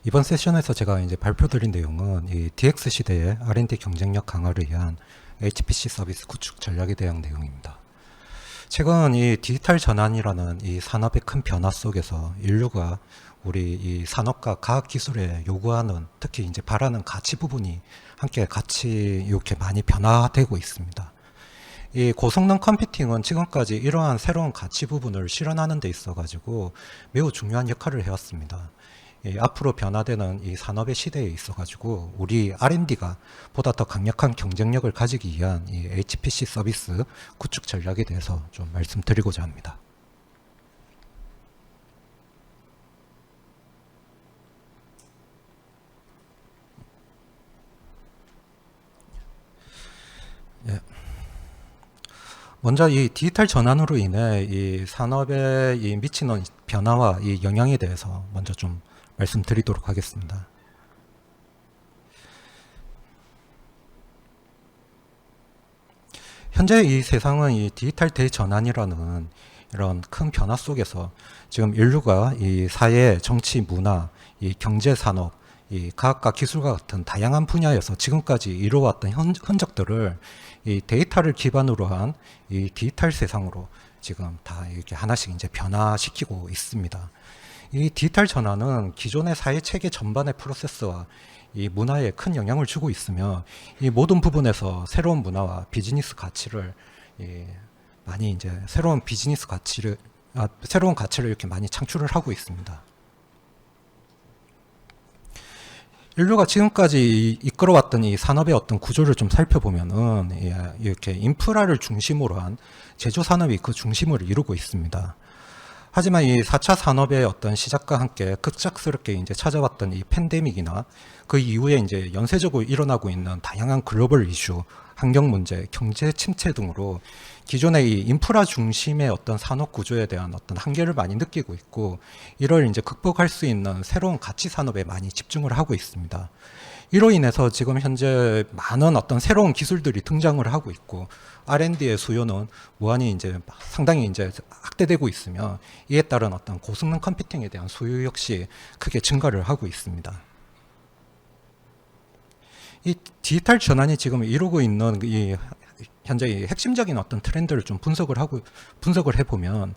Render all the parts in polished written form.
이번 세션에서 제가 이제 발표드린 내용은 이 DX 시대의 R&D 경쟁력 강화를 위한 HPC 서비스 구축 전략에 대한 내용입니다. 최근 이 디지털 전환이라는 이 산업의 큰 변화 속에서 인류가 우리 이 산업과 과학 기술에 요구하는, 특히 이제 바라는 가치 부분이 함께 같이 이렇게 많이 변화되고 있습니다. 이 고성능 컴퓨팅은 지금까지 이러한 새로운 가치 부분을 실현하는 데 있어 가지고 매우 중요한 역할을 해왔습니다. 앞으로 변화되는 이 산업의 시대에 있어 가지고 우리 R&D가 보다 더 강력한 경쟁력을 가지기 위한 이 HPC 서비스 구축 전략에 대해서 좀 말씀드리고자 합니다. 예. 먼저 이 디지털 전환으로 인해 이 산업에 이 미치는 변화와 이 영향에 대해서 먼저 좀 말씀드리도록 하겠습니다. 현재 이 세상은 이 디지털 대전환이라는 이런 큰 변화 속에서 지금 인류가 이 사회, 정치, 문화, 이 경제, 산업, 이 과학과 기술과 같은 다양한 분야에서 지금까지 이루어왔던 흔적들을 이 데이터를 기반으로 한 이 디지털 세상으로 지금 다 이렇게 하나씩 이제 변화시키고 있습니다. 이 디지털 전환은 기존의 사회 체계 전반의 프로세스와 이 문화에 큰 영향을 주고 있으며 이 모든 부분에서 새로운 문화와 비즈니스 가치를 많이 이제 새로운 가치를 이렇게 많이 창출을 하고 있습니다. 인류가 지금까지 이끌어왔던 이 산업의 어떤 구조를 좀 살펴보면은 이렇게 인프라를 중심으로 한 제조 산업이 그 중심을 이루고 있습니다. 하지만 이 4차 산업의 어떤 시작과 함께 급작스럽게 이제 찾아왔던 이 팬데믹이나 그 이후에 이제 연쇄적으로 일어나고 있는 다양한 글로벌 이슈, 환경 문제, 경제 침체 등으로 기존의 이 인프라 중심의 어떤 산업 구조에 대한 어떤 한계를 많이 느끼고 있고, 이를 이제 극복할 수 있는 새로운 가치 산업에 많이 집중을 하고 있습니다. 이로 인해서 지금 현재 많은 어떤 새로운 기술들이 등장을 하고 있고, R&D의 수요는 무한히 이제 상당히 이제 확대되고 있으며, 이에 따른 어떤 고성능 컴퓨팅에 대한 수요 역시 크게 증가를 하고 있습니다. 이 디지털 전환이 지금 이루고 있는 이 현재 이 핵심적인 어떤 트렌드를 좀 분석을 해보면,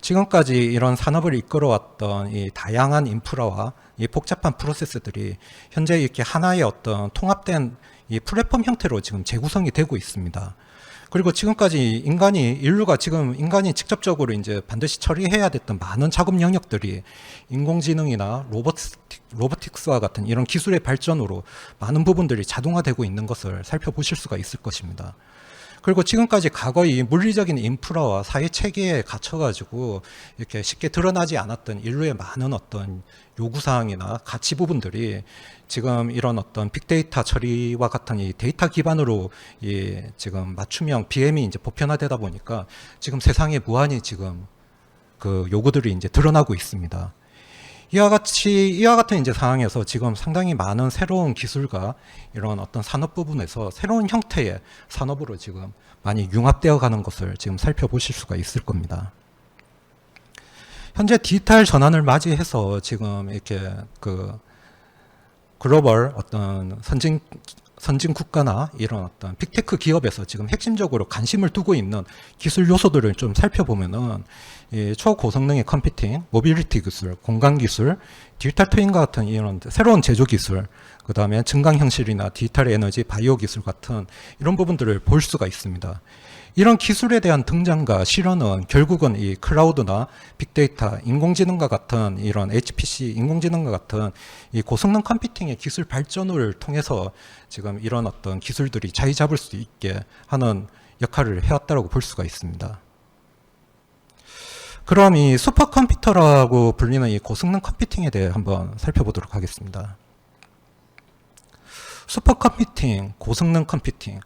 지금까지 이런 산업을 이끌어왔던 이 다양한 인프라와 이 복잡한 프로세스들이 현재 이렇게 하나의 어떤 통합된 이 플랫폼 형태로 지금 재구성이 되고 있습니다. 그리고 지금까지 인간이 직접적으로 이제 반드시 처리해야 됐던 많은 작업 영역들이 인공지능이나 로보틱스와 같은 이런 기술의 발전으로 많은 부분들이 자동화되고 있는 것을 살펴보실 수가 있을 것입니다. 그리고 지금까지 과거의 물리적인 인프라와 사회 체계에 갇혀가지고 이렇게 쉽게 드러나지 않았던 인류의 많은 어떤 요구사항이나 가치 부분들이 지금 이런 어떤 빅데이터 처리와 같은 이 데이터 기반으로 지금 맞춤형 BM이 이제 보편화되다 보니까 지금 세상에 무한히 지금 그 요구들이 이제 드러나고 있습니다. 이와 같은 이제 상황에서 지금 상당히 많은 새로운 기술과 이런 어떤 산업 부분에서 새로운 형태의 산업으로 지금 많이 융합되어 가는 것을 지금 살펴보실 수가 있을 겁니다. 현재 디지털 전환을 맞이해서 지금 이렇게 그 글로벌 어떤 선진 국가나 이런 어떤 빅테크 기업에서 지금 핵심적으로 관심을 두고 있는 기술 요소들을 좀 살펴보면은 이 초고성능의 컴퓨팅, 모빌리티 기술, 공간 기술, 디지털 트윈과 같은 이런 새로운 제조 기술, 그 다음에 증강 형실이나 디지털 에너지, 바이오 기술 같은 이런 부분들을 볼 수가 있습니다. 이런 기술에 대한 등장과 실현은 결국은 이 클라우드나 빅데이터, 인공지능과 같은 이런 HPC, 인공지능과 같은 이 고성능 컴퓨팅의 기술 발전을 통해서 지금 이런 어떤 기술들이 자리 잡을 수 있게 하는 역할을 해왔다고 볼 수가 있습니다. 그럼 이 슈퍼컴퓨터라고 불리는 이 고성능 컴퓨팅에 대해 한번 살펴보도록 하겠습니다. 슈퍼컴퓨팅, 고성능 컴퓨팅,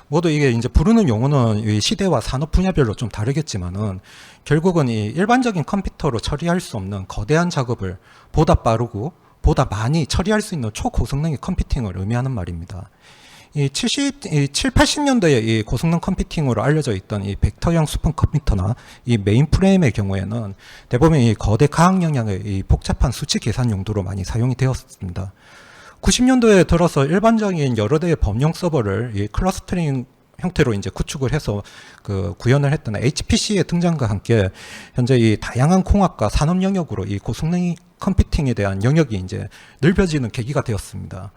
모두 이게 이제 부르는 용어는 이 시대와 산업 분야별로 좀 다르겠지만은 결국은 이 일반적인 컴퓨터로 처리할 수 없는 거대한 작업을 보다 빠르고 보다 많이 처리할 수 있는 초고성능의 컴퓨팅을 의미하는 말입니다. 이 7, 80년대에 이 고성능 컴퓨팅으로 알려져 있던 이 벡터형 슈퍼컴퓨터나 이 메인프레임의 경우에는 대부분 이 거대 가학 영역의 이 복잡한 수치 계산 용도로 많이 사용이 되었습니다. 90년도에 들어서 일반적인 여러 대의 범용 서버를 이 클러스터링 형태로 이제 구축을 해서 그 구현을 했던 HPC의 등장과 함께 현재 이 다양한 공학과 산업 영역으로 이 고성능 컴퓨팅에 대한 영역이 이제 넓혀지는 계기가 되었습니다.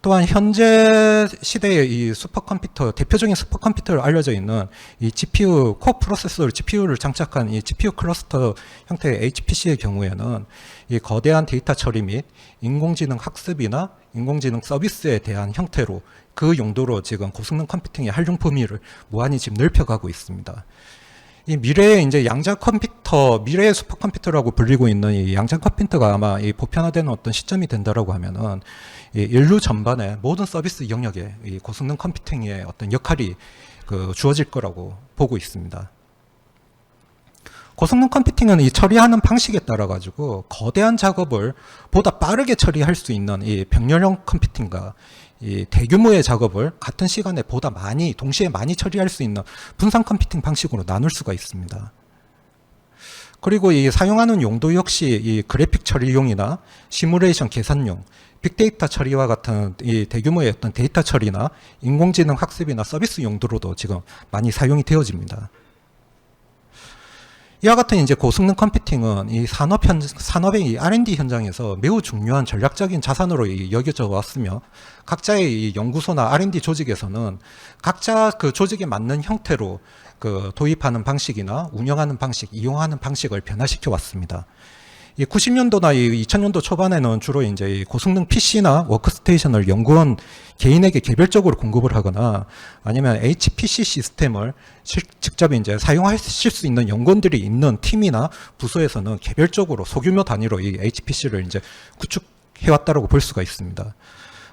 또한 현재 시대의 이 슈퍼컴퓨터, 대표적인 슈퍼컴퓨터로 알려져 있는 이 GPU, 코어 프로세서 GPU를 장착한 이 GPU 클러스터 형태의 HPC의 경우에는 이 거대한 데이터 처리 및 인공지능 학습이나 인공지능 서비스에 대한 형태로 그 용도로 지금 고성능 컴퓨팅의 활용 범위를 무한히 지금 넓혀가고 있습니다. 이 미래의 이제 양자 컴퓨터, 미래의 슈퍼컴퓨터라고 불리고 있는 이 양자 컴퓨터가 아마 이 보편화되는 어떤 시점이 된다라고 하면은 이 인류 전반의 모든 서비스 영역에 이 고성능 컴퓨팅의 어떤 역할이 그 주어질 거라고 보고 있습니다. 고성능 컴퓨팅은 이 처리하는 방식에 따라 가지고 거대한 작업을 보다 빠르게 처리할 수 있는 이 병렬형 컴퓨팅과 이 대규모의 작업을 같은 시간에 보다 많이, 동시에 많이 처리할 수 있는 분산 컴퓨팅 방식으로 나눌 수가 있습니다. 그리고 이 사용하는 용도 역시 이 그래픽 처리용이나 시뮬레이션 계산용, 빅데이터 처리와 같은 이 대규모의 어떤 데이터 처리나 인공지능 학습이나 서비스 용도로도 지금 많이 사용이 되어집니다. 이와 같은 이제 고성능 컴퓨팅은 이 산업의 이 R&D 현장에서 매우 중요한 전략적인 자산으로 여겨져 왔으며, 각자의 이 연구소나 R&D 조직에서는 각자 그 조직에 맞는 형태로 그 도입하는 방식이나 운영하는 방식, 이용하는 방식을 변화시켜 왔습니다. 이 90년도나 이 2000년도 초반에는 주로 이제 이 고성능 PC나 워크스테이션을 연구원 개인에게 개별적으로 공급을 하거나 아니면 HPC 시스템을 직접 이제 사용하실 수 있는 연구원들이 있는 팀이나 부서에서는 개별적으로 소규모 단위로 이 HPC를 이제 구축해 왔다고 볼 수가 있습니다.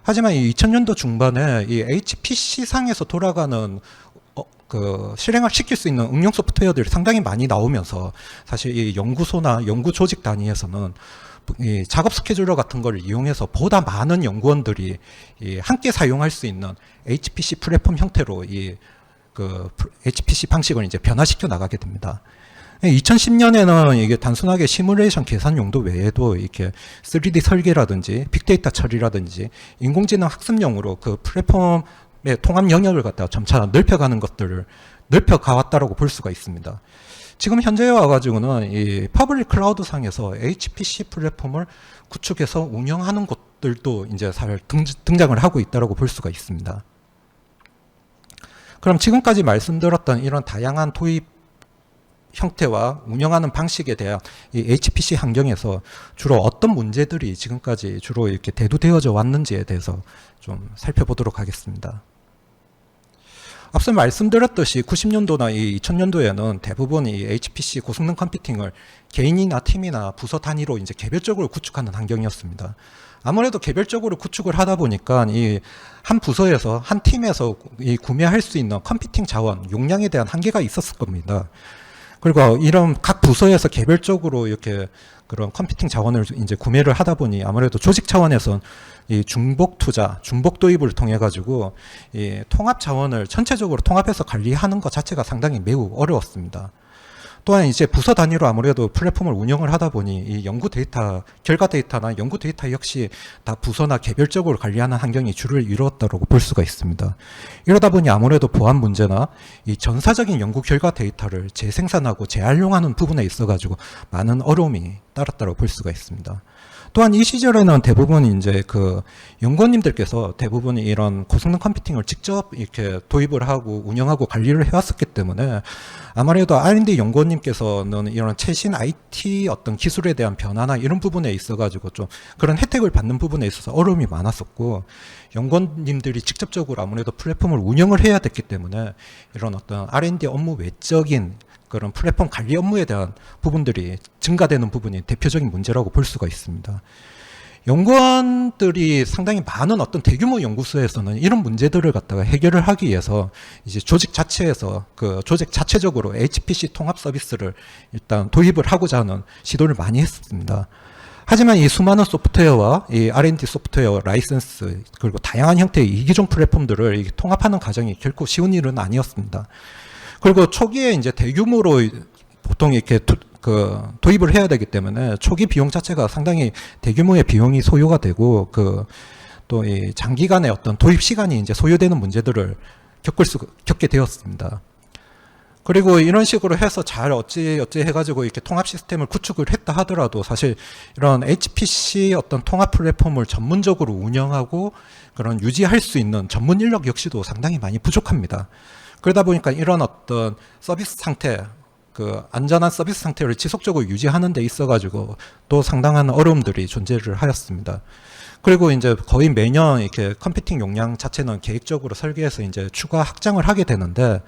하지만 이 2000년도 중반에 이 HPC 상에서 돌아가는 그 실행을 시킬 수 있는 응용 소프트웨어들이 상당히 많이 나오면서 사실 이 연구소나 연구 조직 단위에서는 이 작업 스케줄러 같은 걸 이용해서 보다 많은 연구원들이 함께 사용할 수 있는 HPC 플랫폼 형태로 이 그 HPC 방식을 이제 변화시켜 나가게 됩니다. 2010년에는 이게 단순하게 시뮬레이션 계산 용도 외에도 이렇게 3D 설계라든지 빅데이터 처리라든지 인공지능 학습용으로 그 플랫폼 통합 영역을 갖다가 점차 넓혀가는 것들을 넓혀가왔다라고 볼 수가 있습니다. 지금 현재에 와가지고는 이 퍼블릭 클라우드 상에서 HPC 플랫폼을 구축해서 운영하는 곳들도 이제 잘 등장을 하고 있다라고 볼 수가 있습니다. 그럼 지금까지 말씀드렸던 이런 다양한 도입 형태와 운영하는 방식에 대한 이 HPC 환경에서 주로 어떤 문제들이 지금까지 주로 이렇게 대두되어져 왔는지에 대해서 좀 살펴보도록 하겠습니다. 앞서 말씀드렸듯이 90년도나 이 2000년도에는 대부분 이 HPC 고성능 컴퓨팅을 개인이나 팀이나 부서 단위로 이제 개별적으로 구축하는 환경이었습니다. 아무래도 개별적으로 구축을 하다 보니까 이 한 부서에서 한 팀에서 이 구매할 수 있는 컴퓨팅 자원, 용량에 대한 한계가 있었을 겁니다. 그리고 이런 각 부서에서 개별적으로 이렇게 그런 컴퓨팅 자원을 이제 구매를 하다 보니 아무래도 조직 차원에서 이 중복 투자, 중복 도입을 통해 가지고 이 통합 자원을 전체적으로 통합해서 관리하는 것 자체가 상당히 매우 어려웠습니다. 또한 이제 부서 단위로 아무래도 플랫폼을 운영을 하다 보니 이 연구 데이터, 결과 데이터나 연구 데이터 역시 다 부서나 개별적으로 관리하는 환경이 주를 이루었다고 볼 수가 있습니다. 이러다 보니 아무래도 보안 문제나 이 전사적인 연구 결과 데이터를 재생산하고 재활용하는 부분에 있어가지고 많은 어려움이 따랐다고 볼 수가 있습니다. 또한 이 시절에는 대부분 이제 그 연구원님들께서 대부분 이런 고성능 컴퓨팅을 직접 이렇게 도입을 하고 운영하고 관리를 해왔었기 때문에 아무래도 R&D 연구원님께서는 이런 최신 IT 어떤 기술에 대한 변화나 이런 부분에 있어가지고 좀 그런 혜택을 받는 부분에 있어서 어려움이 많았었고, 연구원님들이 직접적으로 아무래도 플랫폼을 운영을 해야 됐기 때문에 이런 어떤 R&D 업무 외적인 그런 플랫폼 관리 업무에 대한 부분들이 증가되는 부분이 대표적인 문제라고 볼 수가 있습니다. 연구원들이 상당히 많은 어떤 대규모 연구소에서는 이런 문제들을 갖다가 해결을 하기 위해서 이제 조직 자체에서 그 조직 자체적으로 HPC 통합 서비스를 일단 도입을 하고자 하는 시도를 많이 했습니다. 하지만 이 수많은 소프트웨어와 이 R&D 소프트웨어 라이센스 그리고 다양한 형태의 이기종 플랫폼들을 통합하는 과정이 결코 쉬운 일은 아니었습니다. 그리고 초기에 이제 대규모로 보통 이렇게 도입을 해야 되기 때문에 초기 비용 자체가 상당히 대규모의 비용이 소요가 되고 또 이 장기간의 어떤 도입 시간이 이제 소요되는 문제들을 겪게 되었습니다. 그리고 이런 식으로 해서 잘 어찌 해가지고 이렇게 통합 시스템을 구축을 했다 하더라도 사실 이런 HPC 어떤 통합 플랫폼을 전문적으로 운영하고 그런 유지할 수 있는 전문 인력 역시도 상당히 많이 부족합니다. 그러다 보니까 이런 어떤 서비스 상태, 안전한 서비스 상태를 지속적으로 유지하는 데 있어가지고 또 상당한 어려움들이 존재를 하였습니다. 그리고 이제 거의 매년 이렇게 컴퓨팅 용량 자체는 계획적으로 설계해서 이제 추가 확장을 하게 되는데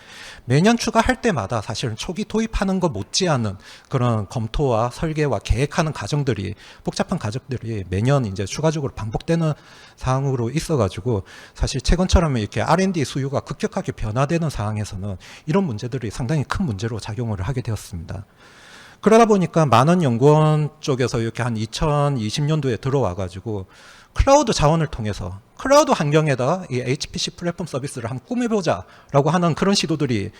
매년 추가할 때마다 사실은 초기 도입하는 것 못지않은 그런 검토와 설계와 계획하는 과정들이 복잡한 과정들이 매년 이제 추가적으로 반복되는 상황으로 있어가지고 사실 최근처럼 이렇게 R&D 수요가 급격하게 변화되는 상황에서는 이런 문제들이 상당히 큰 문제로 작용을 하게 되었습니다. 그러다 보니까 만원연구원 쪽에서 이렇게 한 2020년도에 들어와가지고 클라우드 자원을 통해서 클라우드 환경에다 이 HPC 플랫폼 서비스를 한번 꾸며보자라고 하는 그런 시도들이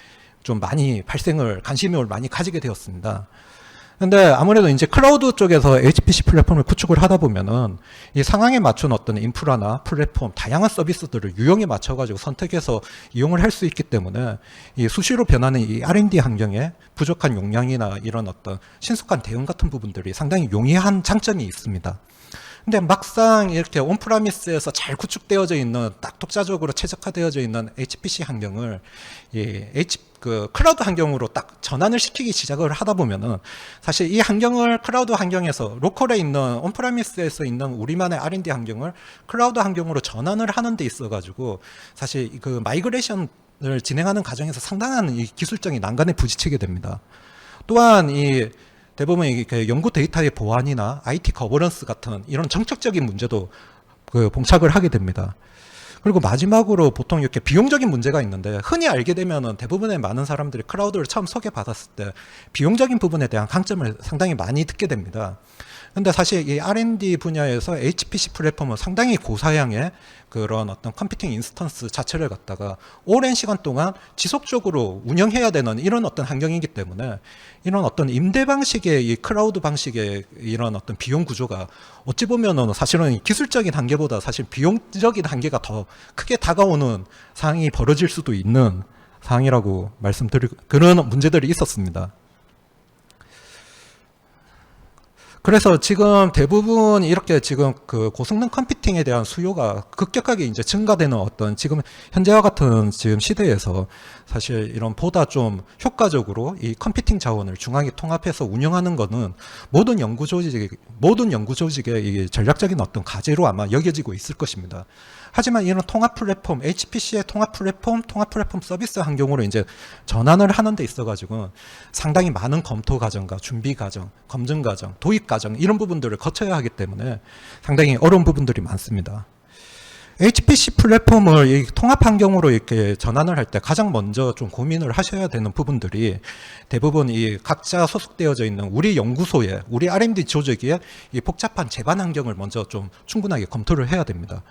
좀 많이 관심을 많이 가지게 되었습니다. 근데 아무래도 이제 클라우드 쪽에서 HPC 플랫폼을 구축을 하다 보면은 이 상황에 맞춘 어떤 인프라나 플랫폼, 다양한 서비스들을 유형에 맞춰가지고 선택해서 이용을 할 수 있기 때문에 이 수시로 변하는 이 R&D 환경에 부족한 용량이나 이런 어떤 신속한 대응 같은 부분들이 상당히 용이한 장점이 있습니다. 근데 막상 이렇게 온프라미스에서 잘 구축되어져 있는 딱 독자적으로 최적화되어져 있는 HPC 환경을 클라우드 환경으로 딱 전환을 시키기 시작을 하다 보면은 사실 이 환경을 클라우드 환경에서 로컬에 있는 온프라미스에서 있는 우리만의 R&D 환경을 클라우드 환경으로 전환을 하는 데 있어 가지고 사실 마이그레이션을 진행하는 과정에서 상당한 이 기술적인 난관에 부딪히게 됩니다. 또한 대부분 연구 데이터의 보안이나 IT 거버넌스 같은 이런 정책적인 문제도 봉착을 하게 됩니다. 그리고 마지막으로 보통 이렇게 비용적인 문제가 있는데 흔히 알게 되면은 대부분의 많은 사람들이 클라우드를 처음 소개받았을 때 비용적인 부분에 대한 강점을 상당히 많이 듣게 됩니다. 근데 사실 이 R&D 분야에서 HPC 플랫폼은 상당히 고사양의 그런 어떤 컴퓨팅 인스턴스 자체를 갖다가 오랜 시간 동안 지속적으로 운영해야 되는 이런 어떤 환경이기 때문에 이런 어떤 임대 방식의 이 클라우드 방식의 이런 어떤 비용 구조가 어찌 보면은 사실은 기술적인 한계보다 사실 비용적인 한계가 더 크게 다가오는 상황이 벌어질 수도 있는 상황이라고 그런 문제들이 있었습니다. 그래서 지금 대부분 이렇게 지금 고성능 컴퓨팅에 대한 수요가 급격하게 이제 증가되는 어떤 지금 현재와 같은 지금 시대에서 사실 이런 보다 좀 효과적으로 이 컴퓨팅 자원을 중앙에 통합해서 운영하는 것은 모든 연구 조직의 이 전략적인 어떤 과제로 아마 여겨지고 있을 것입니다. 하지만 이런 통합 플랫폼, HPC의 통합 플랫폼 서비스 환경으로 이제 전환을 하는 데 있어가지고 상당히 많은 검토 과정과 준비 과정, 검증 과정, 도입 과정 이런 부분들을 거쳐야 하기 때문에 상당히 어려운 부분들이 많습니다. HPC 플랫폼을 이 통합 환경으로 이렇게 전환을 할 때 가장 먼저 좀 고민을 하셔야 되는 부분들이 대부분 이 각자 소속되어져 있는 우리 연구소에, 우리 R&D 조직에 이 복잡한 제반 환경을 먼저 좀 충분하게 검토를 해야 됩니다.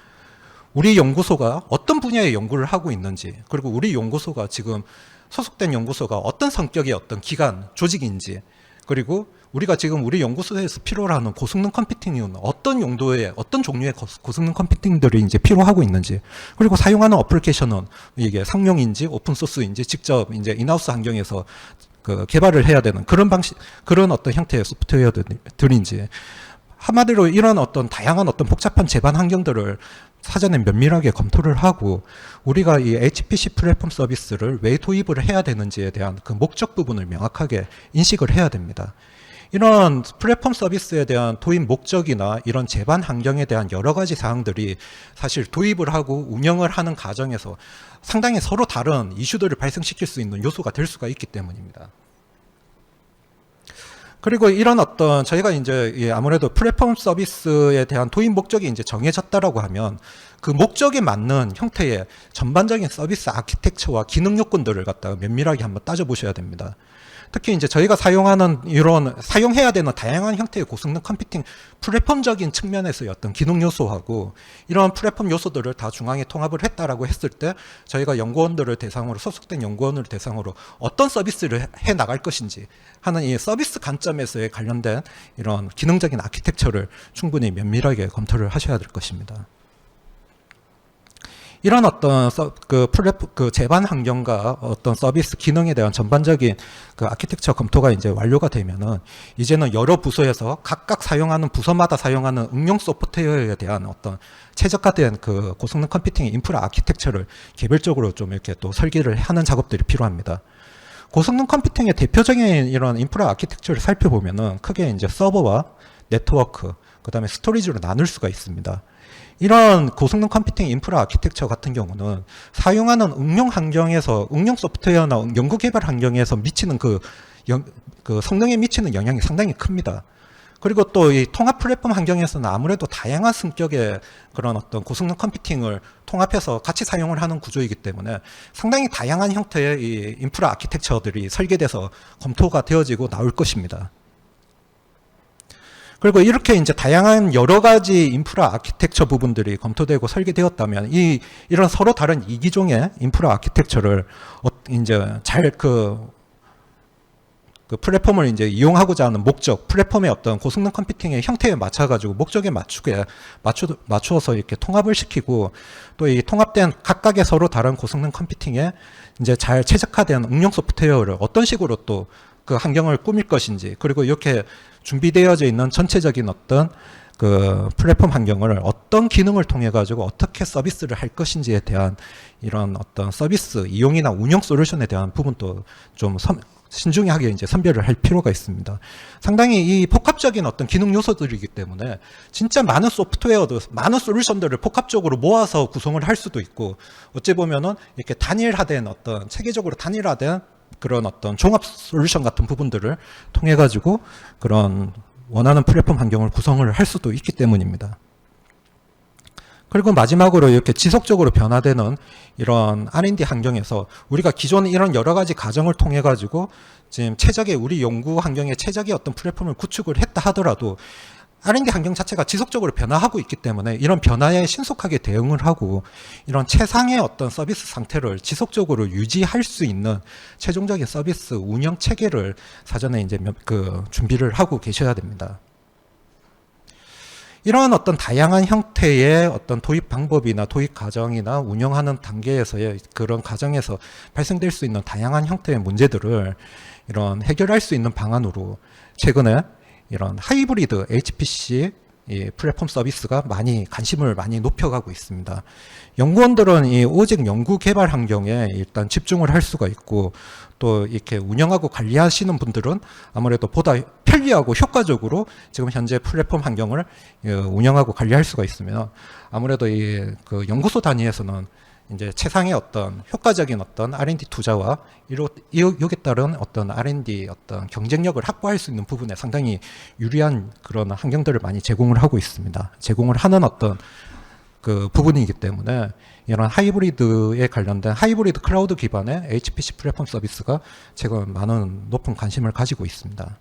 우리 연구소가 어떤 분야의 연구를 하고 있는지, 그리고 우리 연구소가 지금 소속된 연구소가 어떤 성격의 어떤 기관, 조직인지, 그리고 우리가 지금 우리 연구소에서 필요로 하는 고성능 컴퓨팅은 어떤 용도의, 어떤 종류의 고성능 컴퓨팅들이 이제 필요하고 있는지, 그리고 사용하는 어플리케이션은 이게 상용인지 오픈소스인지 직접 이제 인하우스 환경에서 개발을 해야 되는 그런 어떤 형태의 소프트웨어들인지, 한마디로 이런 어떤 다양한 어떤 복잡한 제반 환경들을 사전에 면밀하게 검토를 하고 우리가 이 HPC 플랫폼 서비스를 왜 도입을 해야 되는지에 대한 그 목적 부분을 명확하게 인식을 해야 됩니다. 이런 플랫폼 서비스에 대한 도입 목적이나 이런 제반 환경에 대한 여러 가지 사항들이 사실 도입을 하고 운영을 하는 과정에서 상당히 서로 다른 이슈들을 발생시킬 수 있는 요소가 될 수가 있기 때문입니다. 그리고 이런 어떤 저희가 이제 아무래도 플랫폼 서비스에 대한 도입 목적이 이제 정해졌다라고 하면 그 목적에 맞는 형태의 전반적인 서비스 아키텍처와 기능 요건들을 갖다가 면밀하게 한번 따져보셔야 됩니다. 특히 이제 저희가 사용하는 이런 사용해야 되는 다양한 형태의 고성능 컴퓨팅 플랫폼적인 측면에서의 어떤 기능 요소하고 이런 플랫폼 요소들을 다 중앙에 통합을 했다라고 했을 때 저희가 연구원들을 대상으로 소속된 연구원을 대상으로 어떤 서비스를 해 나갈 것인지 하는 이 서비스 관점에서의 관련된 이런 기능적인 아키텍처를 충분히 면밀하게 검토를 하셔야 될 것입니다. 이런 어떤 그 제반 환경과 어떤 서비스 기능에 대한 전반적인 그 아키텍처 검토가 이제 완료가 되면은 이제는 여러 부서에서 각각 사용하는 부서마다 사용하는 응용 소프트웨어에 대한 어떤 최적화된 그 고성능 컴퓨팅 인프라 아키텍처를 개별적으로 좀 이렇게 또 설계를 하는 작업들이 필요합니다. 고성능 컴퓨팅의 대표적인 이런 인프라 아키텍처를 살펴보면은 크게 이제 서버와 네트워크, 그 다음에 스토리지로 나눌 수가 있습니다. 이런 고성능 컴퓨팅 인프라 아키텍처 같은 경우는 사용하는 응용 환경에서 응용 소프트웨어나 연구 개발 환경에서 미치는 그 성능에 미치는 영향이 상당히 큽니다. 그리고 또 이 통합 플랫폼 환경에서는 아무래도 다양한 성격의 그런 어떤 고성능 컴퓨팅을 통합해서 같이 사용을 하는 구조이기 때문에 상당히 다양한 형태의 이 인프라 아키텍처들이 설계돼서 검토가 되어지고 나올 것입니다. 그리고 이렇게 이제 다양한 여러 가지 인프라 아키텍처 부분들이 검토되고 설계되었다면 이런 서로 다른 이기종의 인프라 아키텍처를 이제 잘 그 플랫폼을 이제 이용하고자 하는 목적, 플랫폼의 어떤 고성능 컴퓨팅의 형태에 맞춰가지고 목적에 맞추어서 이렇게 통합을 시키고 또 이 통합된 각각의 서로 다른 고성능 컴퓨팅에 이제 잘 최적화된 응용 소프트웨어를 어떤 식으로 또 그 환경을 꾸밀 것인지 그리고 이렇게 준비되어져 있는 전체적인 어떤 그 플랫폼 환경을 어떤 기능을 통해 가지고 어떻게 서비스를 할 것인지에 대한 이런 어떤 서비스 이용이나 운영 솔루션에 대한 부분도 좀 신중하게 이제 선별을 할 필요가 있습니다. 상당히 이 복합적인 어떤 기능 요소들이기 때문에 진짜 많은 소프트웨어도 많은 솔루션들을 복합적으로 모아서 구성을 할 수도 있고 어찌 보면은 이렇게 단일화된 어떤 체계적으로 단일화된 그런 어떤 종합 솔루션 같은 부분들을 통해 가지고 그런 원하는 플랫폼 환경을 구성을 할 수도 있기 때문입니다. 그리고 마지막으로 이렇게 지속적으로 변화되는 이런 R&D 환경에서 우리가 기존 이런 여러 가지 과정을 통해 가지고 지금 최적의 우리 연구 환경에 최적의 어떤 플랫폼을 구축을 했다 하더라도 R&D 환경 자체가 지속적으로 변화하고 있기 때문에 이런 변화에 신속하게 대응을 하고 이런 최상의 어떤 서비스 상태를 지속적으로 유지할 수 있는 최종적인 서비스 운영 체계를 사전에 이제 준비를 하고 계셔야 됩니다. 이러한 어떤 다양한 형태의 어떤 도입 방법이나 도입 과정이나 운영하는 단계에서의 그런 과정에서 발생될 수 있는 다양한 형태의 문제들을 이런 해결할 수 있는 방안으로 최근에 이런 하이브리드 HPC 이 플랫폼 서비스가 관심을 많이 높여가고 있습니다. 연구원들은 오직 연구 개발 환경에 일단 집중을 할 수가 있고 또 이렇게 운영하고 관리하시는 분들은 아무래도 보다 편리하고 효과적으로 지금 현재 플랫폼 환경을 운영하고 관리할 수가 있으면 아무래도 그 연구소 단위에서는 이제 최상의 어떤 효과적인 어떤 R&D 투자와 여기에 따른 어떤 R&D 어떤 경쟁력을 확보할 수 있는 부분에 상당히 유리한 그런 환경들을 많이 제공을 하고 있습니다. 제공을 하는 어떤 그 부분이기 때문에 이런 하이브리드에 관련된 하이브리드 클라우드 기반의 HPC 플랫폼 서비스가 지금 높은 관심을 가지고 있습니다.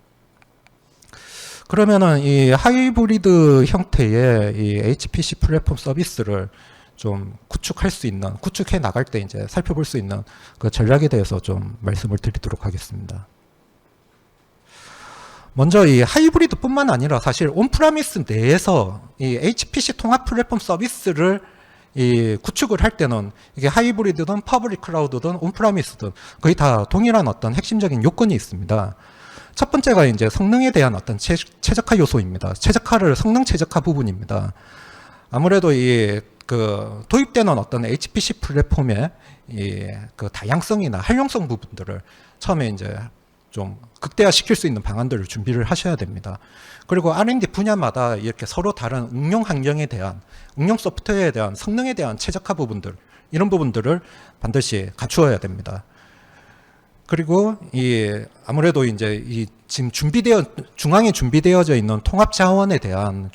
그러면은 이 하이브리드 형태의 이 HPC 플랫폼 서비스를 좀 구축해 나갈 때 이제 살펴볼 수 있는 그 전략에 대해서 좀 말씀을 드리도록 하겠습니다. 먼저 이 하이브리드뿐만 아니라 사실 온프라미스 내에서 이 HPC 통합 플랫폼 서비스를 구축을 할 때는 이게 하이브리드든 퍼블릭 클라우드든 온프라미스든 거의 다 동일한 어떤 핵심적인 요건이 있습니다. 첫 번째가 이제 성능에 대한 어떤 최적화 요소입니다. 성능 최적화 부분입니다. 아무래도 도입되는 어떤 HPC 플랫폼의 그 다양성이나 활용성 부분들을 처음에 이제 좀 극대화시킬 수 있는 방안들을 준비를 하셔야 됩니다. 그리고 R&D 분야마다 이렇게 서로 다른 응용 환경에 대한, 응용 소프트웨어에 대한 성능에 대한 최적화 부분들, 이런 부분들을 반드시 갖추어야 됩니다. 그리고 아무래도 이제 지금 중앙에 준비되어져 있는 통합 자원에 대한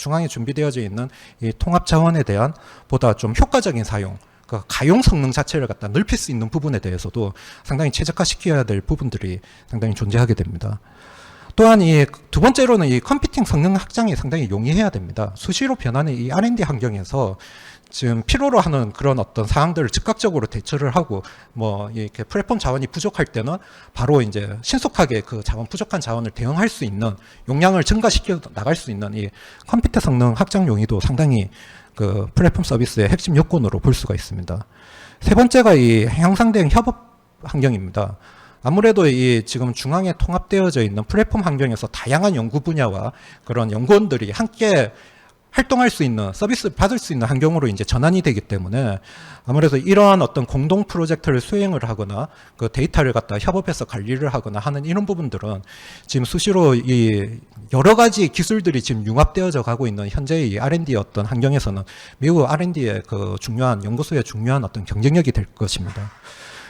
보다 좀 효과적인 사용, 그 가용 성능 자체를 갖다 넓힐 수 있는 부분에 대해서도 상당히 최적화시켜야 될 부분들이 상당히 존재하게 됩니다. 또한 이 두 번째로는 이 컴퓨팅 성능 확장이 상당히 용이해야 됩니다. 수시로 변하는 이 R&D 환경에서 지금 필요로 하는 그런 어떤 사항들을 즉각적으로 대처를 하고 뭐 이렇게 플랫폼 자원이 부족할 때는 바로 이제 신속하게 그 부족한 자원을 대응할 수 있는 용량을 증가시켜 나갈 수 있는 이 컴퓨터 성능 확장 용이도 상당히 그 플랫폼 서비스의 핵심 요건으로 볼 수가 있습니다. 세 번째가 이 향상된 협업 환경입니다. 아무래도 이 지금 중앙에 통합되어져 있는 플랫폼 환경에서 다양한 연구 분야와 그런 연구원들이 함께 활동할 수 있는 서비스를 받을 수 있는 환경으로 이제 전환이 되기 때문에 아무래도 이러한 어떤 공동 프로젝트를 수행을 하거나 그 데이터를 갖다 협업해서 관리를 하거나 하는 이런 부분들은 지금 수시로 이 여러 가지 기술들이 지금 융합되어져 가고 있는 현재의 R&D 어떤 환경에서는 매우 R&D의 그 중요한 연구소의 중요한 어떤 경쟁력이 될 것입니다.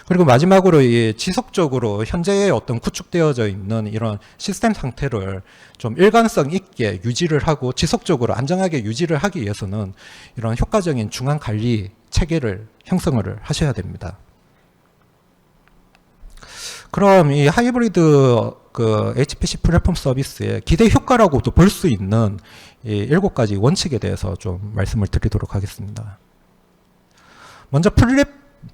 그리고 마지막으로 이 지속적으로 현재의 어떤 구축되어져 있는 이런 시스템 상태를 좀 일관성 있게 유지를 하고 지속적으로 안정하게 유지를 하기 위해서는 이런 효과적인 중앙 관리 체계를 형성을 하셔야 됩니다. 그럼 이 하이브리드 그 HPC 플랫폼 서비스의 기대 효과라고도 볼 수 있는 이 7가지 원칙에 대해서 좀 말씀을 드리도록 하겠습니다. 먼저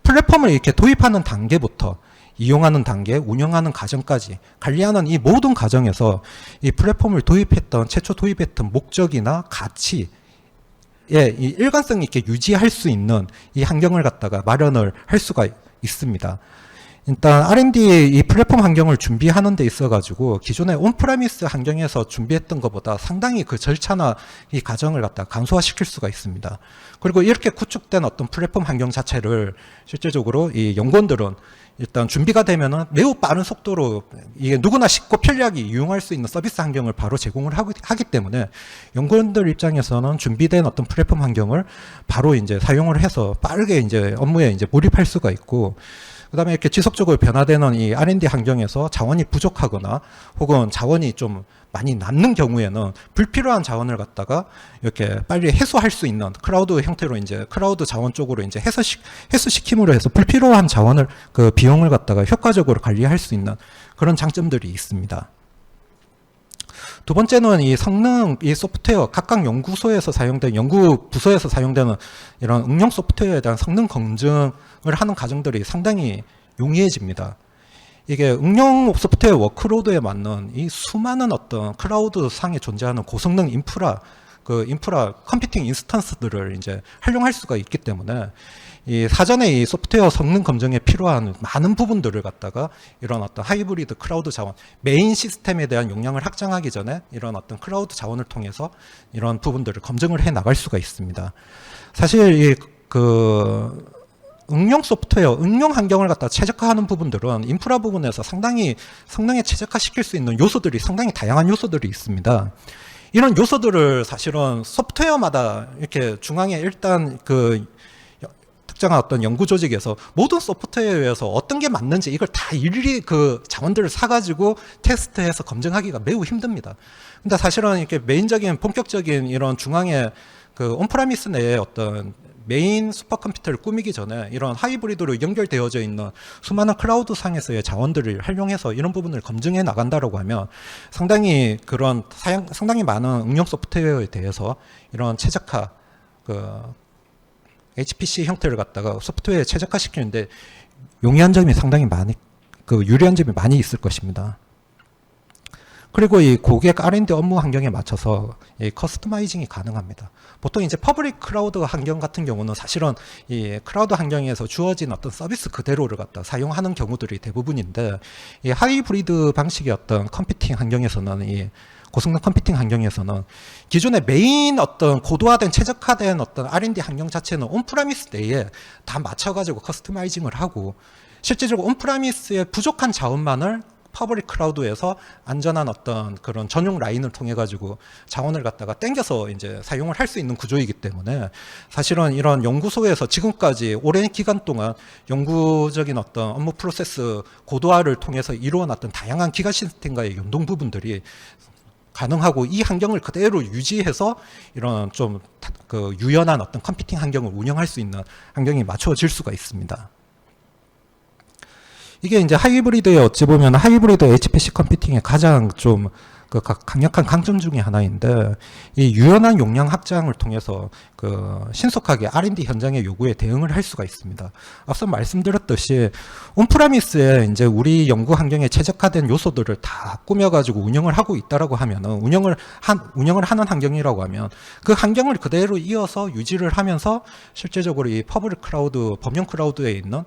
플랫폼을 이렇게 도입하는 단계부터 이용하는 단계, 운영하는 과정까지 관리하는 이 모든 과정에서 이 플랫폼을 도입했던 최초 도입했던 목적이나 가치에 이 일관성 있게 유지할 수 있는 이 환경을 갖다가 마련을 할 수가 있습니다. 일단 R&D 이 플랫폼 환경을 준비하는 데 있어 가지고 기존의 온프레미스 환경에서 준비했던 것보다 상당히 그 절차나 이 과정을 갖다 간소화시킬 수가 있습니다. 그리고 이렇게 구축된 어떤 플랫폼 환경 자체를 실제적으로 이 연구원들은 일단 준비가 되면은 매우 빠른 속도로 이게 누구나 쉽고 편리하게 이용할 수 있는 서비스 환경을 바로 제공을 하기 때문에 연구원들 입장에서는 준비된 어떤 플랫폼 환경을 바로 이제 사용을 해서 빠르게 이제 업무에 이제 몰입할 수가 있고, 그다음에 이렇게 지속적으로 변화되는 이 R&D 환경에서 자원이 부족하거나 혹은 자원이 좀 많이 남는 경우에는 불필요한 자원을 갖다가 이렇게 빨리 해소할 수 있는 클라우드 형태로 이제 클라우드 자원 쪽으로 이제 해소시킴으로 해서 불필요한 자원을 그 비용을 갖다가 효과적으로 관리할 수 있는 그런 장점들이 있습니다. 두 번째는 이 성능, 이 소프트웨어, 각각 연구소에서 사용된, 연구 부서에서 사용되는 이런 응용 소프트웨어에 대한 성능 검증을 하는 과정들이 상당히 용이해집니다. 이게 응용 소프트웨어 워크로드에 맞는 이 수많은 어떤 클라우드 상에 존재하는 고성능 인프라 컴퓨팅 인스턴스들을 이제 활용할 수가 있기 때문에 이 사전에 이 소프트웨어 성능 검증에 필요한 많은 부분들을 갖다가 이런 어떤 하이브리드 클라우드 자원, 메인 시스템에 대한 용량을 확장하기 전에 이런 어떤 클라우드 자원을 통해서 이런 부분들을 검증을 해 나갈 수가 있습니다. 사실 이 응용 소프트웨어, 응용 환경을 갖다 최적화하는 부분들은 인프라 부분에서 상당히 성능에 최적화시킬 수 있는 요소들이 상당히 다양한 요소들이 있습니다. 이런 요소들을 사실은 소프트웨어마다 이렇게 중앙에 일단 그 특정한 어떤 연구 조직에서 모든 소프트웨어에서 어떤 게 맞는지 이걸 다 일일이 그 자원들을 사가지고 테스트해서 검증하기가 매우 힘듭니다. 근데 사실은 이렇게 메인적인 본격적인 이런 중앙에 그 온프라미스 내에 어떤 메인 슈퍼컴퓨터를 꾸미기 전에 이런 하이브리드로 연결되어져 있는 수많은 클라우드 상에서의 자원들을 활용해서 이런 부분을 검증해 나간다라고 하면 상당히 상당히 많은 응용 소프트웨어에 대해서 이런 최적화 HPC 형태를 갖다가 소프트웨어에 최적화시키는데 용이한 점이 상당히 유리한 점이 많이 있을 것입니다. 그리고 이 고객 R&D 업무 환경에 맞춰서 이 커스터마이징이 가능합니다. 보통 이제 퍼블릭 클라우드 환경 같은 경우는 사실은 이 클라우드 환경에서 주어진 어떤 서비스 그대로를 갖다 사용하는 경우들이 대부분인데, 이 하이브리드 방식의 어떤 컴퓨팅 환경에서는 이 고성능 컴퓨팅 환경에서는 기존의 메인 어떤 고도화된 최적화된 어떤 R&D 환경 자체는 온프라미스 내에 다 맞춰가지고 커스터마이징을 하고, 실제적으로 온프라미스의 부족한 자원만을 퍼블릭 클라우드에서 안전한 어떤 그런 전용 라인을 통해 가지고 자원을 갖다가 땡겨서 이제 사용을 할 수 있는 구조이기 때문에 사실은 이런 연구소에서 지금까지 오랜 기간 동안 연구적인 어떤 업무 프로세스 고도화를 통해서 이루어놨던 다양한 기가 시스템과의 연동 부분들이 가능하고 이 환경을 그대로 유지해서 이런 좀 그 유연한 어떤 컴퓨팅 환경을 운영할 수 있는 환경이 맞춰질 수가 있습니다. 이게 이제 하이브리드의 어찌 보면 하이브리드 HPC 컴퓨팅의 가장 좀 그 강력한 강점 중에 하나인데, 이 유연한 용량 확장을 통해서 그 신속하게 R&D 현장의 요구에 대응을 할 수가 있습니다. 앞서 말씀드렸듯이 온프라미스에 이제 우리 연구 환경에 최적화된 요소들을 다 꾸며가지고 운영을 하고 있다라고 하면은 운영을 하는 환경이라고 하면 그 환경을 그대로 이어서 유지를 하면서 실제적으로 이 퍼블릭 클라우드, 범용 클라우드에 있는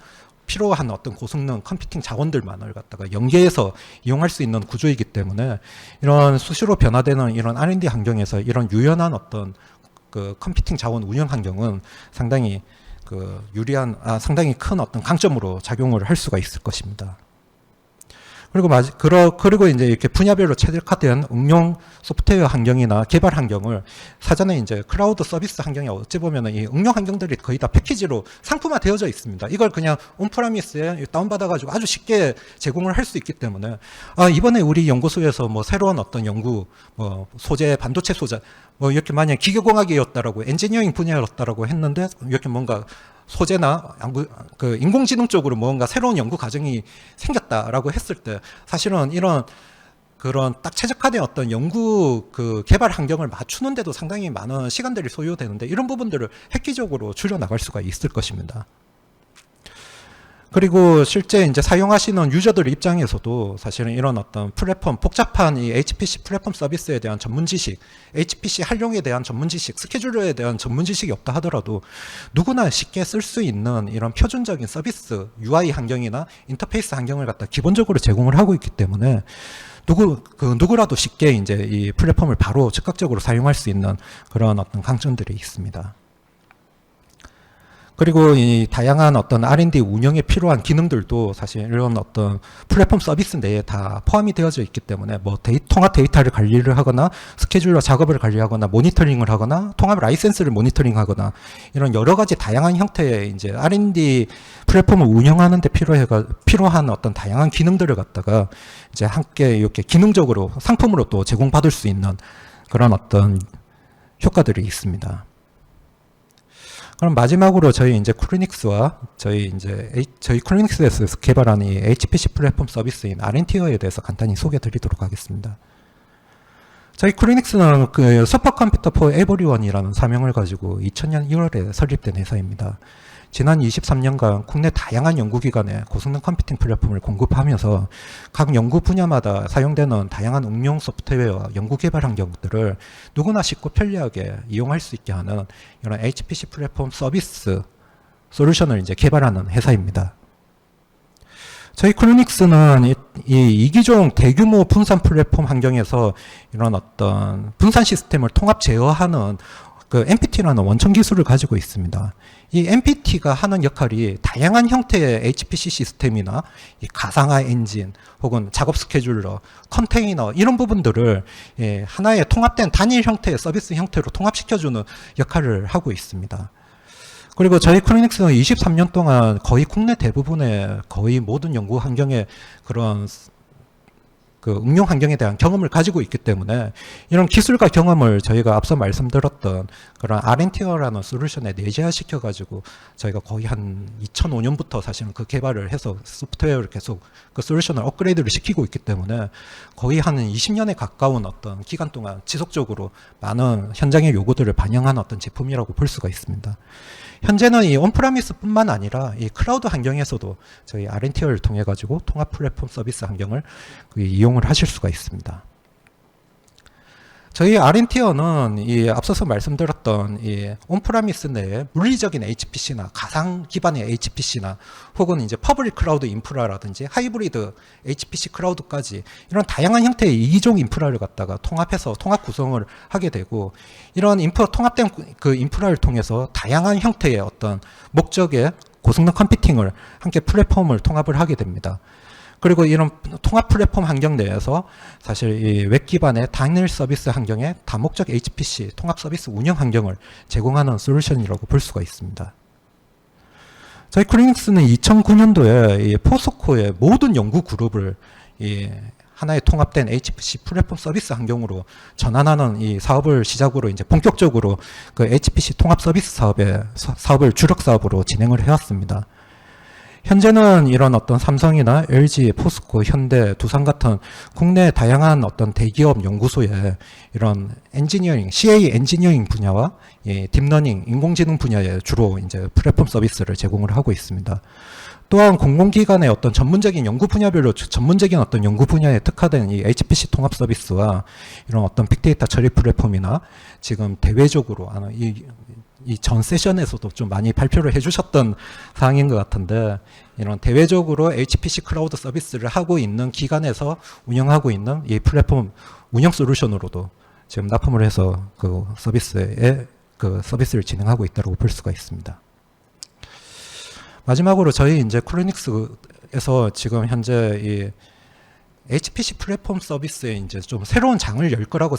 필요한 어떤 고성능 컴퓨팅 자원들만을 갖다가 연계해서 이용할 수 있는 구조이기 때문에 이런 수시로 변화되는 이런 R&D 환경에서 이런 유연한 어떤 그 컴퓨팅 자원 운영 환경은 상당히 그 상당히 큰 어떤 강점으로 작용을 할 수가 있을 것입니다. 그리고 이제 이렇게 분야별로 최적화된 응용 소프트웨어 환경이나 개발 환경을 사전에 이제 클라우드 서비스 환경에 어찌 보면은 이 응용 환경들이 거의 다 패키지로 상품화 되어져 있습니다. 이걸 그냥 온프라미스에 다운받아가지고 아주 쉽게 제공을 할 수 있기 때문에 이번에 우리 연구소에서 뭐 새로운 어떤 연구, 뭐 소재, 반도체 소재, 뭐 이렇게 만약 기계공학이었다라고 엔지니어링 분야였다라고 했는데 이렇게 뭔가 소재나 그 인공지능 쪽으로 뭔가 새로운 연구 과정이 생겼다라고 했을 때 사실은 이런 그런 딱 최적화된 어떤 연구 그 개발 환경을 맞추는데도 상당히 많은 시간들이 소요되는데 이런 부분들을 획기적으로 줄여 나갈 수가 있을 것입니다. 그리고 실제 이제 사용하시는 유저들 입장에서도 사실은 이런 어떤 플랫폼, 복잡한 이 HPC 플랫폼 서비스에 대한 전문 지식, HPC 활용에 대한 전문 지식, 스케줄러에 대한 전문 지식이 없다 하더라도 누구나 쉽게 쓸 수 있는 이런 표준적인 서비스, UI 환경이나 인터페이스 환경을 갖다 기본적으로 제공을 하고 있기 때문에 누구라도 쉽게 이제 이 플랫폼을 바로 즉각적으로 사용할 수 있는 그런 어떤 강점들이 있습니다. 그리고 이 다양한 어떤 R&D 운영에 필요한 기능들도 사실 이런 어떤 플랫폼 서비스 내에 다 포함이 되어져 있기 때문에 뭐 통합 데이터를 관리를 하거나 스케줄러 작업을 관리하거나 모니터링을 하거나 통합 라이센스를 모니터링하거나 이런 여러 가지 다양한 형태의 이제 R&D 플랫폼을 운영하는 데 필요한 어떤 다양한 기능들을 갖다가 이제 함께 이렇게 기능적으로 상품으로 또 제공받을 수 있는 그런 어떤 효과들이 있습니다. 그럼 마지막으로 저희 이제 쿠리닉스와 저희 쿠리닉스에서 개발한 이 HPC 플랫폼 서비스인 아렌티어에 대해서 간단히 소개해 드리도록 하겠습니다. 저희 쿠리닉스는 그 슈퍼컴퓨터 포 에버리원이라는 사명을 가지고 2000년 1월에 설립된 회사입니다. 지난 23년간 국내 다양한 연구기관에 고성능 컴퓨팅 플랫폼을 공급하면서 각 연구 분야마다 사용되는 다양한 응용 소프트웨어와 연구개발 환경들을 누구나 쉽고 편리하게 이용할 수 있게 하는 이런 HPC 플랫폼 서비스 솔루션을 이제 개발하는 회사입니다. 저희 쿠리닉스는 이 이기종 대규모 분산 플랫폼 환경에서 이런 어떤 분산 시스템을 통합 제어하는 그 MPT라는 원천 기술을 가지고 있습니다. 이 MPT가 하는 역할이 다양한 형태의 HPC 시스템이나 이 가상화 엔진 혹은 작업 스케줄러, 컨테이너 이런 부분들을 하나의 통합된 단일 형태의 서비스 형태로 통합시켜주는 역할을 하고 있습니다. 그리고 저희 쿠리닉스는 23년 동안 거의 국내 대부분의 거의 모든 연구 환경에 그런 그 응용 환경에 대한 경험을 가지고 있기 때문에 이런 기술과 경험을 저희가 앞서 말씀드렸던 그런 아렌티어라는 솔루션에 내재화시켜 가지고 저희가 거의 한 2005년부터 사실은 그 개발을 해서 소프트웨어를 계속 그 솔루션을 업그레이드를 시키고 있기 때문에 거의 한 20년에 가까운 어떤 기간 동안 지속적으로 많은 현장의 요구들을 반영한 어떤 제품이라고 볼 수가 있습니다. 현재는 이 온프라미스뿐만 아니라 이 클라우드 환경에서도 저희 아렌티어를 통해 가지고 통합 플랫폼 서비스 환경을 이용을 하실 수가 있습니다. 저희 아렌티어는 이 앞서서 말씀드렸던 이 온프라미스 내에 물리적인 HPC나 가상 기반의 HPC나 혹은 이제 퍼블릭 클라우드 인프라라든지 하이브리드 HPC 클라우드까지 이런 다양한 형태의 이기종 인프라를 갖다가 통합해서 통합 구성을 하게 되고 이런 통합된 그 인프라를 통해서 다양한 형태의 어떤 목적의 고성능 컴퓨팅을 함께 플랫폼을 통합을 하게 됩니다. 그리고 이런 통합 플랫폼 환경 내에서 사실 이 웹 기반의 단일 서비스 환경에 다목적 HPC 통합 서비스 운영 환경을 제공하는 솔루션이라고 볼 수가 있습니다. 저희 쿠리닉스는 2009년도에 이 포스코의 모든 연구 그룹을 하나의 통합된 HPC 플랫폼 서비스 환경으로 전환하는 이 사업을 시작으로 이제 본격적으로 그 HPC 통합 서비스 사업을 주력 사업으로 진행을 해왔습니다. 현재는 이런 어떤 삼성이나 LG, 포스코, 현대, 두산 같은 국내 다양한 어떤 대기업 연구소에 이런 엔지니어링, CA 엔지니어링 분야와 딥러닝, 인공지능 분야에 주로 이제 플랫폼 서비스를 제공을 하고 있습니다. 또한 공공기관의 어떤 전문적인 연구 분야별로 전문적인 어떤 연구 분야에 특화된 이 HPC 통합 서비스와 이런 어떤 빅데이터 처리 플랫폼이나 지금 대외적으로 이 전 세션에서도 좀 많이 발표를 해주셨던 사항인 것 같은데, 이런 대외적으로 HPC 클라우드 서비스를 하고 있는 기관에서 운영하고 있는 이 플랫폼 운영 솔루션으로도 지금 납품을 해서 그 서비스를 진행하고 있다고 볼 수가 있습니다. 마지막으로 저희 이제 쿨리닉스에서 지금 현재 이 HPC 플랫폼 서비스에 이제 좀 새로운 장을 열 거라고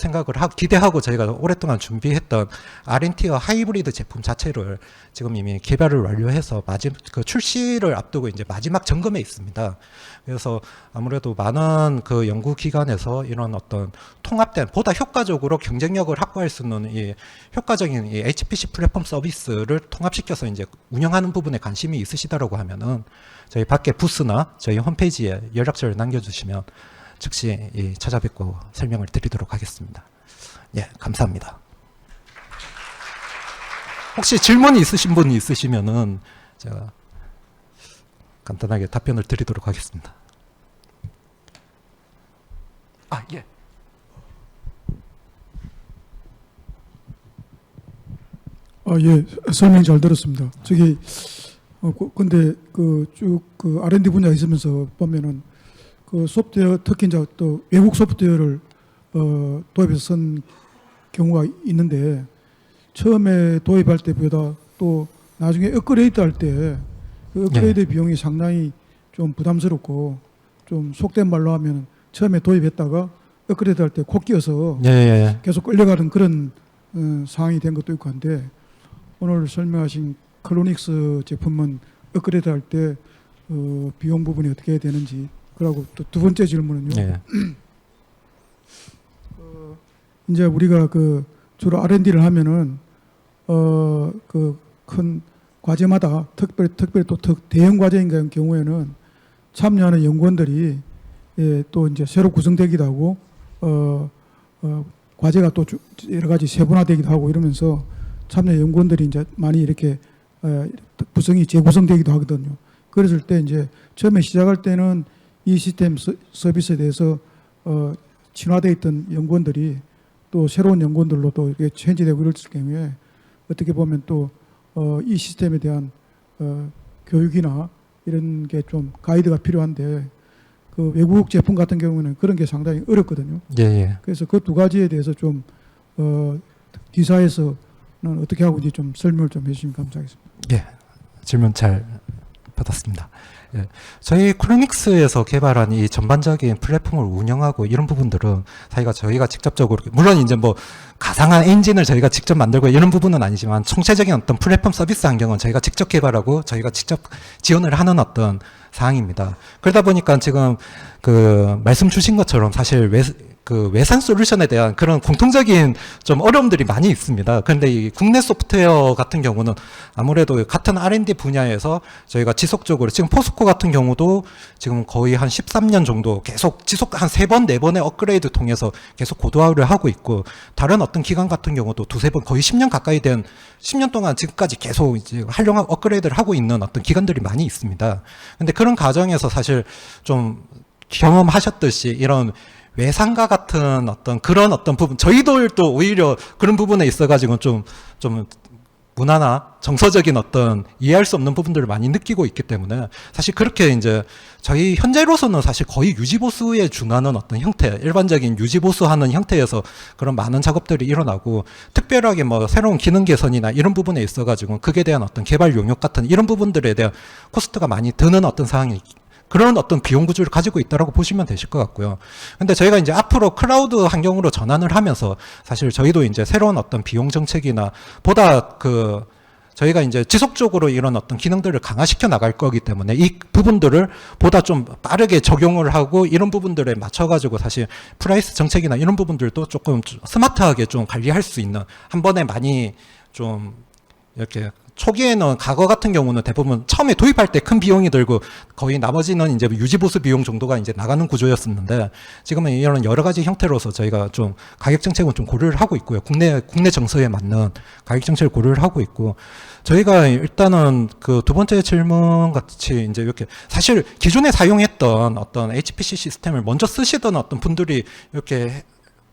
기대하고 저희가 오랫동안 준비했던 R&T와 하이브리드 제품 자체를 지금 이미 개발을 완료해서 그 출시를 앞두고 이제 마지막 점검에 있습니다. 그래서 아무래도 많은 그 연구기관에서 이런 어떤 통합된 보다 효과적으로 경쟁력을 확보할 수 있는 이 효과적인 이 HPC 플랫폼 서비스를 통합시켜서 이제 운영하는 부분에 관심이 있으시다라고 하면은 저희 밖에 부스나 저희 홈페이지에 연락처를 남겨주시면 즉시 찾아뵙고 설명을 드리도록 하겠습니다. 예, 감사합니다. 혹시 질문이 있으신 분이 있으시면은 제가 간단하게 답변을 드리도록 하겠습니다. 예. 예, 설명 잘 들었습니다. 근데 그 R&D 분야에 있으면서 보면은 그 소프트웨어, 특히 이제 또 외국 소프트웨어를 도입해서 쓴 경우가 있는데, 처음에 도입할 때보다 또 나중에 업그레이드 할 때 그 업그레이드 비용이 상당히 좀 부담스럽고, 좀 속된 말로 하면 처음에 도입했다가 업그레이드 할 때 코 끼어서 계속 끌려가는 그런 상황이 된 것도 있고 한데, 오늘 설명하신 클로닉스 제품은 업그레이드 할 때 비용 부분이 어떻게 되는지, 그리고 또 두 번째 질문은요. 이제 우리가 그 주로 R&D를 하면은 그 큰 과제마다 특별히 또 대형 과제인 경우에는 참여하는 연구원들이 또 이제 새로 구성되기도 하고 과제가 또 여러 가지 세분화되기도 하고 이러면서 참여 연구원들이 이제 많이 이렇게 구성이 재구성되기도 하거든요. 그랬을 때 이제 처음에 시작할 때는 이 시스템 서비스에 대해서 친화되어 있던 연구원들이 또 새로운 연구원들로 또 이렇게 체인지되고 이럴 경우에 어떻게 보면 또 이 시스템에 대한 교육이나 이런 게 좀 가이드가 필요한데, 그 외국 제품 같은 경우는 그런 게 상당히 어렵거든요. 그래서 그 두 가지에 대해서 좀 기사에서는 어떻게 하고 있는지 좀 설명을 좀 해주시면 감사하겠습니다. 예, 질문 잘 받았습니다. 예, 저희 쿨리닉스에서 개발한 이 전반적인 플랫폼을 운영하고 이런 부분들은 저희가 직접적으로, 물론 이제 뭐 가상한 엔진을 저희가 직접 만들고 이런 부분은 아니지만 총체적인 어떤 플랫폼 서비스 환경은 저희가 직접 개발하고 저희가 직접 지원을 하는 어떤 사항입니다. 그러다 보니까 지금 그 말씀 주신 것처럼 사실 외산 솔루션에 대한 그런 공통적인 좀 어려움들이 많이 있습니다. 그런데 이 국내 소프트웨어 같은 경우는 아무래도 같은 R&D 분야에서 저희가 지속적으로, 지금 포스코 같은 경우도 지금 거의 한 13년 정도 지속 한 3번, 4번의 업그레이드 통해서 계속 고도화를 하고 있고, 다른 어떤 기관 같은 경우도 2-3번, 거의 10년 가까이 된 10년 동안 지금까지 계속 이제 활용하고 업그레이드를 하고 있는 어떤 기관들이 많이 있습니다. 근데 그런 과정에서 사실 좀 경험하셨듯이 이런 외상과 같은 그런 부분, 저희들도 오히려 그런 부분에 있어가지고 좀 문화나 정서적인 이해할 수 없는 부분들을 많이 느끼고 있기 때문에, 사실 그렇게 이제 저희 현재로서는 사실 거의 유지보수에 준하는 일반적인 유지보수하는 형태에서 그런 많은 작업들이 일어나고, 특별하게 뭐 새로운 기능 개선이나 이런 부분에 있어가지고 그에 대한 개발 용역 같은 이런 부분들에 대한 코스트가 많이 드는 상황이, 그런 비용 구조를 가지고 있다라고 보시면 되실 것 같고요. 근데 저희가 이제 앞으로 클라우드 환경으로 전환을 하면서 사실 저희도 이제 새로운 비용 정책이나 보다 저희가 이제 지속적으로 이런 어떤 기능들을 강화시켜 나갈 거기 때문에 이 부분들을 보다 좀 빠르게 적용을 하고 이런 부분들에 맞춰가지고 사실 프라이스 정책이나 이런 부분들도 조금 스마트하게 좀 관리할 수 있는 한 번에 많이 좀 이렇게 초기에는 과거 같은 경우는 대부분 처음에 도입할 때 큰 비용이 들고 거의 나머지는 이제 유지보수 비용 정도가 이제 나가는 구조였었는데 지금은 이런 여러 가지 형태로서 저희가 좀 가격 정책은 좀 고려를 하고 있고요. 국내 정서에 맞는 가격 정책을 고려를 하고 있고 저희가 일단은 그 두 번째 질문 같이 이제 이렇게 사실 기존에 사용했던 어떤 HPC 시스템을 먼저 쓰시던 어떤 분들이 이렇게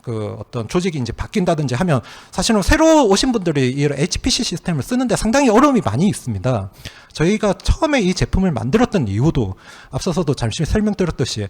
그 어떤 조직이 이제 바뀐다든지 하면 사실은 새로 오신 분들이 이 HPC 시스템을 쓰는데 상당히 어려움이 많이 있습니다. 저희가 처음에 이 제품을 만들었던 이유도 앞서서도 잠시 설명드렸듯이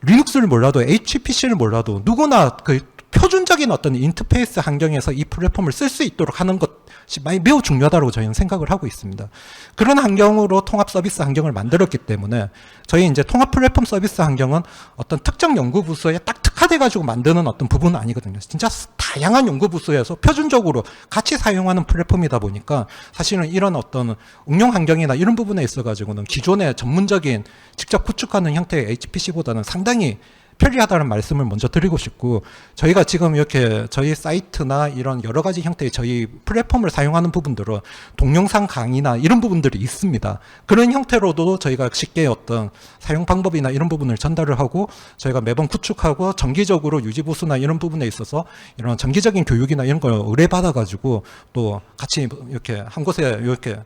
리눅스를 몰라도 HPC를 몰라도 누구나 그 표준적인 어떤 인터페이스 환경에서 이 플랫폼을 쓸 수 있도록 하는 것이 매우 중요하다고 저희는 생각을 하고 있습니다. 그런 환경으로 통합 서비스 환경을 만들었기 때문에 저희 이제 통합 플랫폼 서비스 환경은 어떤 특정 연구 부서에 딱 특화돼 가지고 만드는 어떤 부분은 아니거든요. 진짜 다양한 연구 부서에서 표준적으로 같이 사용하는 플랫폼이다 보니까 사실은 이런 어떤 응용 환경이나 이런 부분에 있어 가지고는 기존의 전문적인 직접 구축하는 형태의 HPC보다는 상당히 편리하다는 말씀을 먼저 드리고 싶고 저희가 지금 이렇게 저희 사이트나 이런 여러 가지 형태의 저희 플랫폼을 사용하는 부분들은 동영상 강의나 이런 부분들이 있습니다. 그런 형태로도 저희가 쉽게 어떤 사용 방법이나 이런 부분을 전달을 하고 저희가 매번 구축하고 정기적으로 유지보수나 이런 부분에 있어서 이런 정기적인 교육이나 이런 걸 의뢰받아 가지고 또 같이 이렇게 한 곳에 이렇게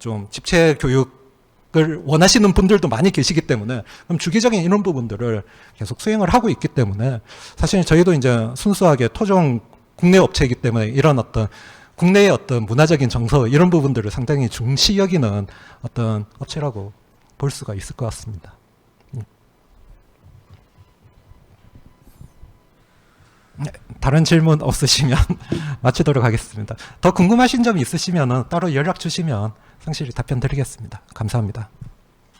좀 집체 교육 을 원하시는 분들도 많이 계시기 때문에 그럼 주기적인 이런 부분들을 계속 수행을 하고 있기 때문에 사실 저희도 이제 순수하게 토종 국내 업체이기 때문에 이런 어떤 국내의 어떤 문화적인 정서 이런 부분들을 상당히 중시 여기는 어떤 업체라고 볼 수가 있을 것 같습니다. 네, 다른 질문 없으시면 마치도록 하겠습니다. 더 궁금하신 점이 있으시면 따로 연락 주시면 상세히 답변 드리겠습니다. 감사합니다.